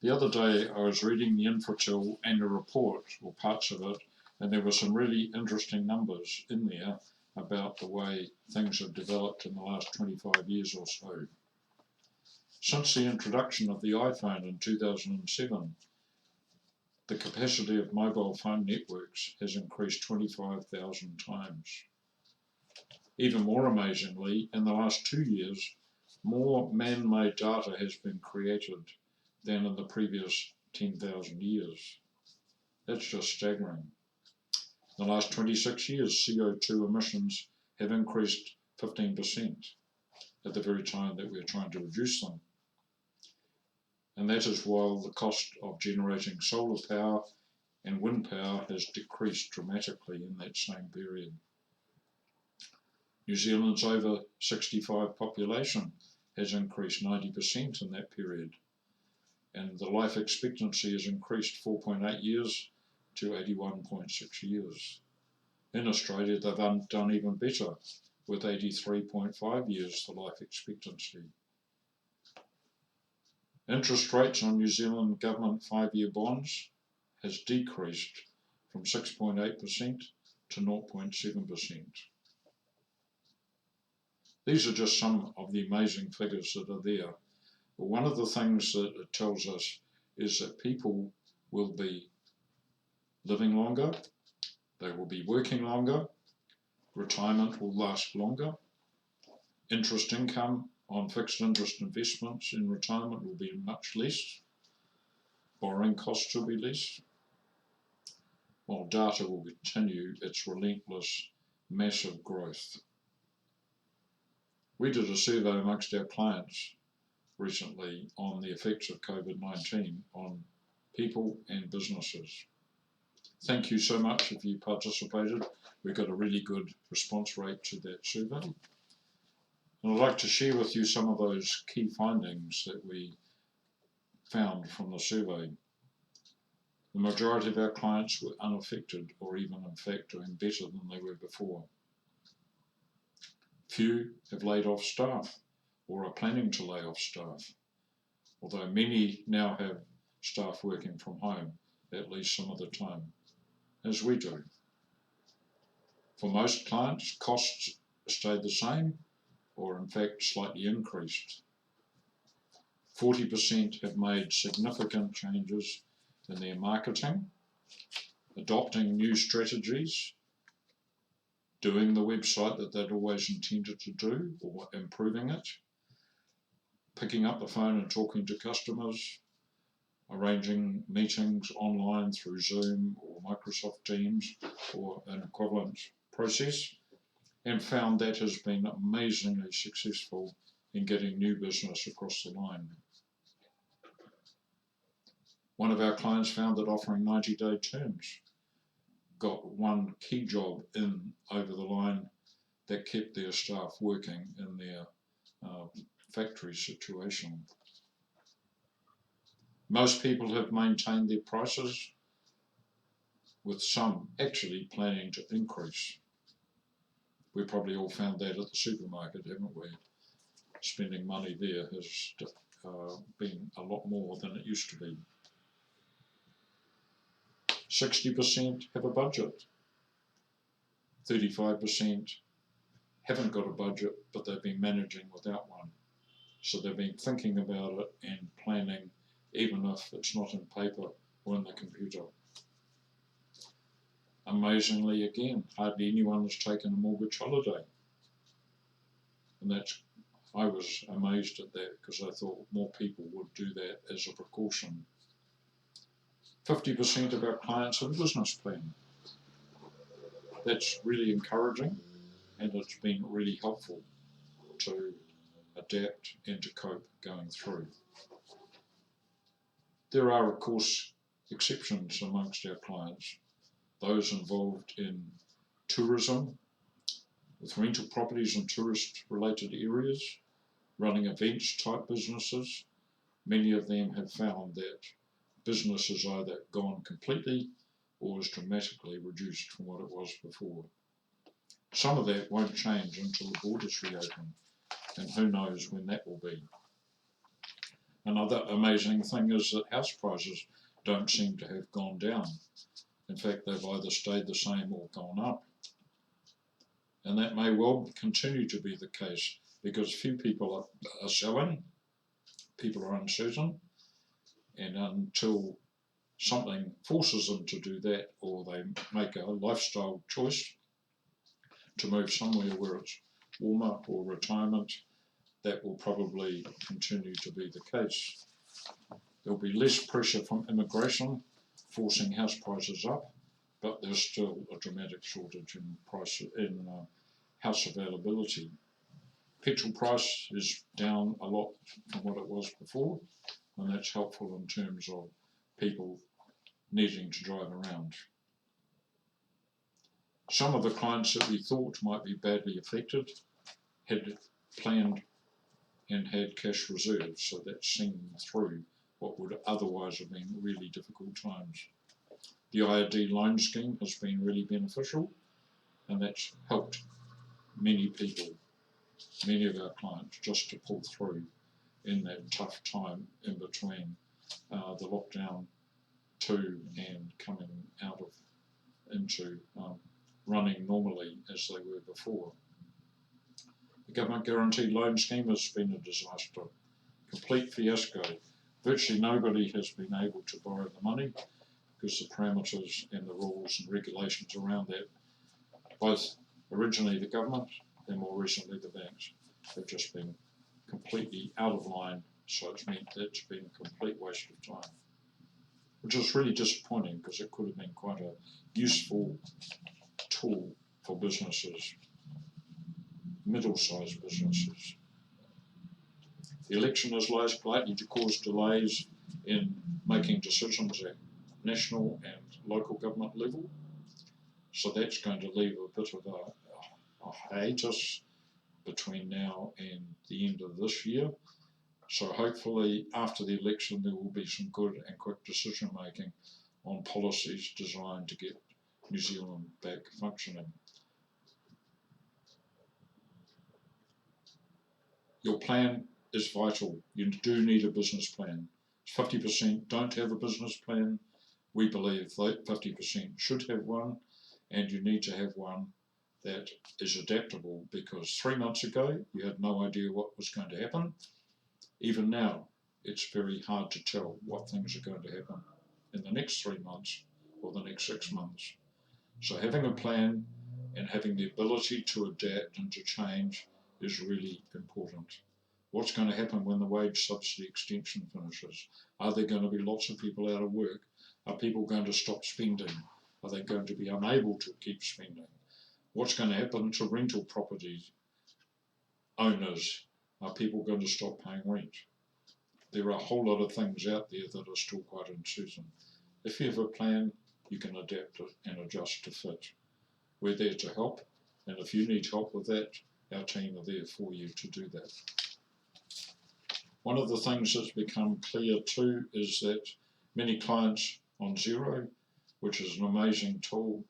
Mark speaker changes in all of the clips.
Speaker 1: The other day I was reading the Infratil annual report, or parts of it, and there were some really interesting numbers in there about the way things have developed in the last 25 years or so. Since the introduction of the iPhone in 2007, the capacity of mobile phone networks has increased 25,000 times. Even more amazingly, in the last 2 years, more man-made data has been created than in the previous 10,000 years. That's just staggering. In the last 26 years, CO2 emissions have increased 15% at the very time that we're trying to reduce them. And that is while the cost of generating solar power and wind power has decreased dramatically in that same period. New Zealand's over 65 population has increased 90% in that period, and the life expectancy has increased 4.8 years to 81.6 years. In Australia, they've done even better, with 83.5 years for life expectancy. Interest rates on New Zealand government 5-year bonds has decreased from 6.8% to 0.7%. These are just some of the amazing figures that are there. But one of the things that it tells us is that people will be living longer, they will be working longer, retirement will last longer, interest income on fixed interest investments in retirement will be much less, borrowing costs will be less, while data will continue its relentless, massive growth. We did a survey amongst our clients recently on the effects of COVID-19 on people and businesses. Thank you so much if you participated. We got a really good response rate to that survey. And I'd like to share with you some of those key findings that we found from the survey. The majority of our clients were unaffected or even in fact doing better than they were before. Few have laid off staff or are planning to lay off staff, although many now have staff working from home at least some of the time, as we do. For most clients, costs stayed the same or in fact slightly increased. 40% have made significant changes in their marketing, adopting new strategies, doing the website that they'd always intended to do or improving it, picking up the phone and talking to customers, arranging meetings online through Zoom or Microsoft Teams or an equivalent process, and found that has been amazingly successful in getting new business across the line. One of our clients found that offering 90-day terms got one key job in over the line that kept their staff working in their factory situation. Most people have maintained their prices, with some actually planning to increase. We probably all found that at the supermarket, haven't we? Spending money there has been a lot more than it used to be. 60% have a budget. 35% haven't got a budget, but they've been managing without one. So they've been thinking about it and planning, even if it's not in paper or in the computer. Amazingly, again, hardly anyone has taken a mortgage holiday. And I was amazed at that because I thought more people would do that as a precaution. 50% of our clients have a business plan. That's really encouraging, and it's been really helpful to adapt and to cope going through. There are, of course, exceptions amongst our clients, those involved in tourism, with rental properties in tourist-related areas, running events type businesses. Many of them have found that business has either gone completely or is dramatically reduced from what it was before. Some of that won't change until the borders reopen, and who knows when that will be. Another amazing thing is that house prices don't seem to have gone down. In fact, they've either stayed the same or gone up. And that may well continue to be the case because few people are selling, people are uncertain, and until something forces them to do that, or they make a lifestyle choice to move somewhere where it's warmer or retirement, that will probably continue to be the case. There'll be less pressure from immigration forcing house prices up, but there's still a dramatic shortage in house availability. Petrol price is down a lot from what it was before, and that's helpful in terms of people needing to drive around. Some of the clients that we thought might be badly affected had planned and had cash reserves, so that's seen through what would otherwise have been really difficult times. The IRD loan scheme has been really beneficial, and that's helped many people, many of our clients, just to pull through in that tough time in between the lockdown 2 and coming out of into running normally as they were before. The government guaranteed loan scheme has been a disaster, complete fiasco. Virtually nobody has been able to borrow the money because the parameters and the rules and regulations around that, both originally the government and more recently the banks, have just been completely out of line, so it's meant that it's been a complete waste of time, which is really disappointing because it could have been quite a useful tool for businesses, middle-sized businesses. The election is likely to cause delays in making decisions at national and local government level, so that's going to leave a bit of a hiatus between now and the end of this year. So hopefully after the election there will be some good and quick decision making on policies designed to get New Zealand back functioning. Your plan is vital. You do need a business plan. 50% don't have a business plan. We believe that 50% should have one, and you need to have one that is adaptable, because 3 months ago you had no idea what was going to happen. Even now it's very hard to tell what things are going to happen in the next 3 months or the next 6 months. So having a plan and having the ability to adapt and to change is really important. What's going to happen when the wage subsidy extension finishes? Are there going to be lots of people out of work? Are people going to stop spending? Are they going to be unable to keep spending? What's going to happen to rental property owners? Are people going to stop paying rent? There are a whole lot of things out there that are still quite uncertain. If you have a plan, you can adapt it and adjust to fit. We're there to help, and if you need help with that, our team are there for you to do that. One of the things that's become clear too is that many clients on Xero, which is an amazing tool,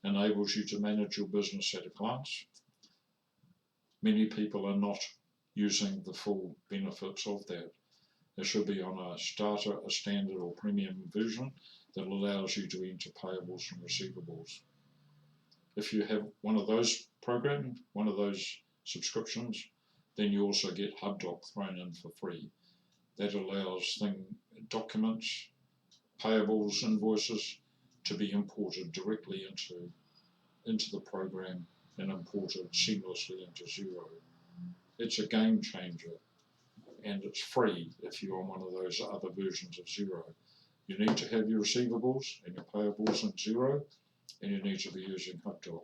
Speaker 1: enables you to manage your business at a glance. Many people are not using the full benefits of that. It should be on a starter, a standard or premium version that allows you to enter payables and receivables. If you have one of those programs, one of those subscriptions, then you also get HubDoc thrown in for free. That allows documents, payables, invoices to be imported directly into the program and imported seamlessly into Xero. It's a game changer, and it's free if you're on one of those other versions of Xero. You need to have your receivables and your payables in Xero, and you need to be using HubDoc.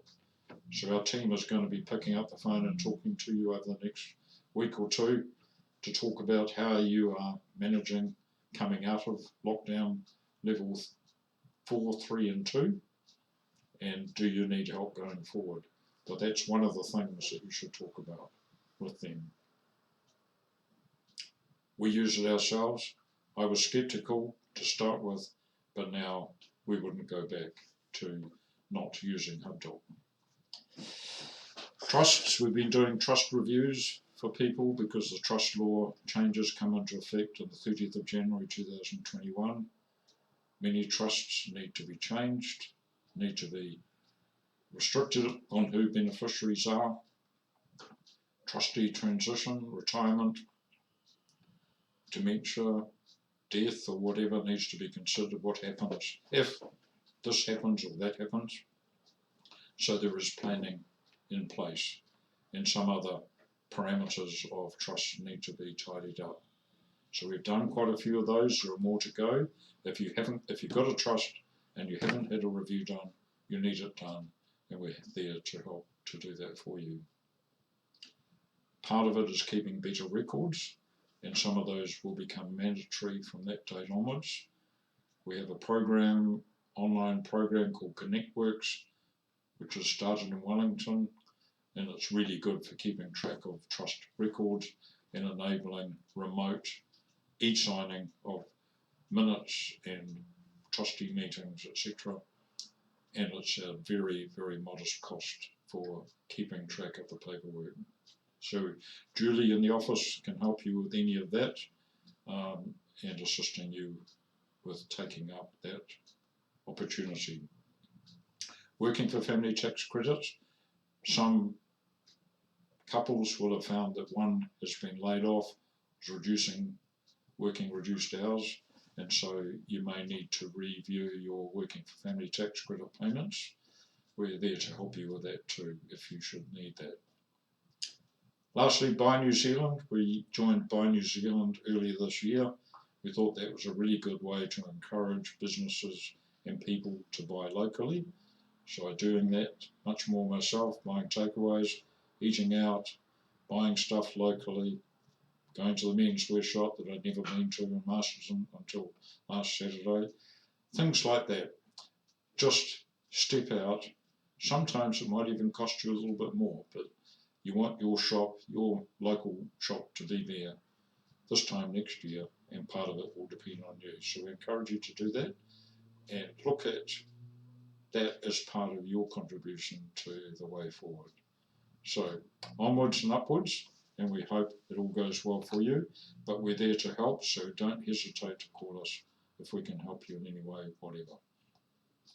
Speaker 1: So our team is going to be picking up the phone and talking to you over the next week or two to talk about how you are managing coming out of lockdown level 4, 3 and 2, and do you need help going forward. But that's one of the things that you should talk about with them. We use it ourselves. I was sceptical to start with, but now we wouldn't go back to not using HubDoc. Trusts, we've been doing trust reviews for people because the trust law changes come into effect on the 30th of January 2021. Many trusts need to be changed, need to be restricted on who beneficiaries are, trustee transition, retirement, dementia, death or whatever needs to be considered. What happens if this happens or that happens? So there is planning in place, and some other parameters of trust need to be tidied up. So we've done quite a few of those. There are more to go. If you've got a trust and you haven't had a review done, you need it done, and we're there to help to do that for you. Part of it is keeping better records, and some of those will become mandatory from that date onwards. We have a program, online program called ConnectWorks, which has started in Wellington, and it's really good for keeping track of trust records and enabling remote e-signing of minutes and trustee meetings, etc. And it's a very, very modest cost for keeping track of the paperwork. So Julie in the office can help you with any of that and assisting you with taking up that opportunity. Working for family tax credits. Some couples will have found that one has been laid off, is working reduced hours, and so you may need to review your working for family tax credit payments. We're there to help you with that too, if you should need that. Lastly, Buy New Zealand. We joined Buy New Zealand earlier this year. We thought that was a really good way to encourage businesses and people to buy locally. So I'm doing that much more myself, buying takeaways, eating out, buying stuff locally, going to the men's wear shop that I'd never been to in Masterton until last Saturday. Things like that. Just step out. Sometimes it might even cost you a little bit more, but you want your shop, your local shop, to be there this time next year, and part of it will depend on you. So we encourage you to do that and look at that as part of your contribution to the way forward. So onwards and upwards, and we hope it all goes well for you, but we're there to help, so don't hesitate to call us if we can help you in any way, whatever.